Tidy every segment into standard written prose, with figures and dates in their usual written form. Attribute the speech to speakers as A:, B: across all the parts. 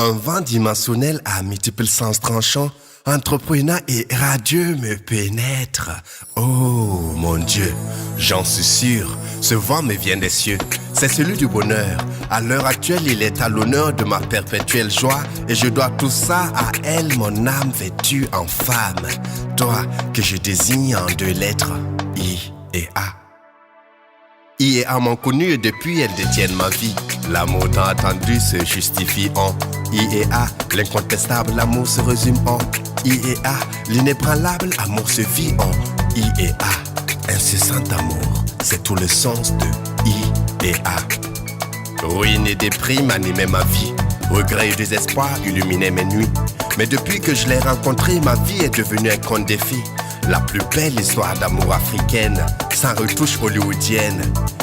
A: Un vent dimensionnel à multiples sens tranchants, entreprenant et radieux me pénètre. Oh mon Dieu, j'en suis sûr, ce vent me vient des cieux. C'est celui du bonheur. À l'heure actuelle, il est à l'honneur de ma perpétuelle joie. Et je dois tout ça à elle, mon âme vêtue en femme. Toi que je désigne en deux lettres, I et A. I et A m'ont connu et depuis elles détiennent ma vie. L'amour tant attendu se justifie en I et A. L'incontestable amour se résume en I et A. L'inébranlable amour se vit en I et A. Incessant amour, c'est tout le sens de I et A. Ruine et déprime animaient ma vie. Regret et désespoir illuminaient mes nuits. Mais depuis que je l'ai rencontrée, ma vie est devenue un conte de fées. La plus belle histoire d'amour africaine, sans retouche hollywoodienne.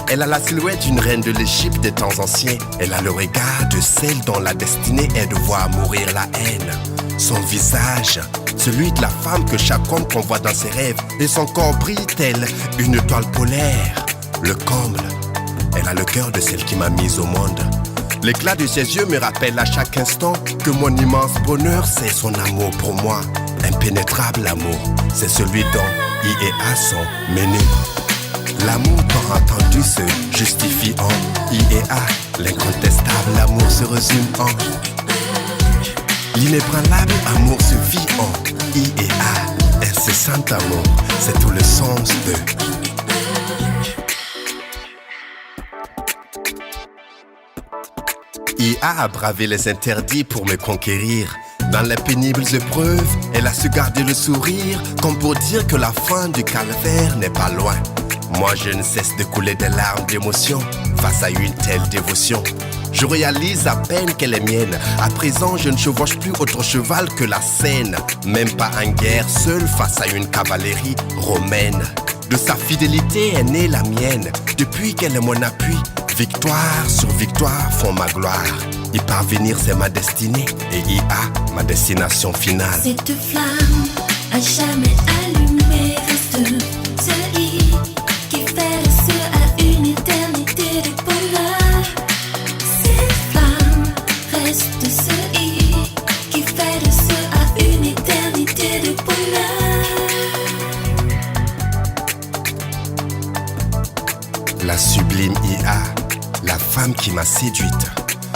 A: Elle a la silhouette d'une reine de l'Égypte des temps anciens. Elle a le regard de celle dont la destinée est de voir mourir la haine. Son visage, celui de la femme que chaque homme convoite dans ses rêves. Et son corps brille tel une étoile polaire. Le comble, elle a le cœur de celle qui m'a mise au monde. L'éclat de ses yeux me rappelle à chaque instant que mon immense bonheur, c'est son amour pour moi. Impénétrable amour, c'est celui dont I et A sont menés. L'amour tant entendu se justifie en I et A. L'incontestable amour se résume en l'inébranlable amour se vit en I et A. Incessant amour, c'est tout le sens de IA a bravé les interdits pour me conquérir. Dans les pénibles épreuves, elle a su garder le sourire, comme pour dire que la fin du calvaire n'est pas loin. Moi je ne cesse de couler des larmes d'émotion face à une telle dévotion. Je réalise à peine qu'elle est mienne. À présent je ne chevauche plus autre cheval que la Seine. Même pas en guerre, seul face à une cavalerie romaine. De sa fidélité est née la mienne, depuis qu'elle est mon appui. Victoire sur victoire font ma gloire. Y parvenir c'est ma destinée et IA ma destination finale.
B: Cette flamme à jamais allumée reste ce I qui fait le ciel à une éternité de bonheur. Cette flamme reste ce I qui fait le ciel à une éternité de bonheur.
A: La sublime IA, la femme qui m'a séduite.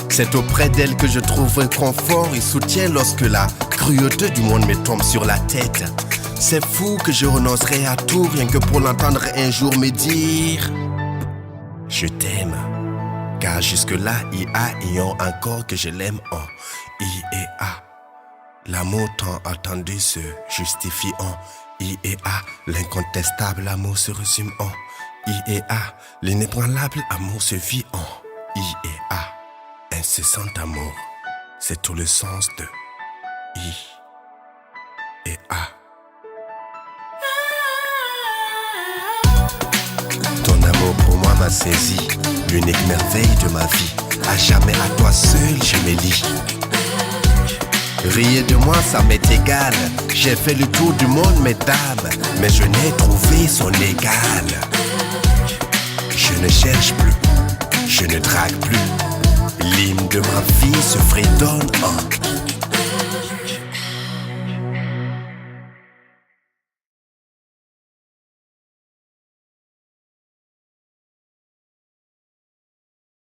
A: C'est auprès d'elle que je trouve confort et soutien lorsque la cruauté du monde me tombe sur la tête. C'est fou que je renoncerai à tout rien que pour l'entendre un jour me dire « Je t'aime ». Car jusque-là, IA ayant encore que je l'aime en I et A. L'amour tant attendu se justifie en I et A. L'incontestable amour se résume en I et A. L'inébranlable amour se vit en I et A. Incessant amour, c'est tout le sens de I et A. Ton amour pour moi m'a saisi, l'unique merveille de ma vie. À jamais à toi seul je me lie. Riez de moi, ça m'est égal. J'ai fait le tour du monde, mesdames, mais je n'ai trouvé son égal. Je ne cherche plus, je ne drague plus. L'hymne de ma vie se fredonne en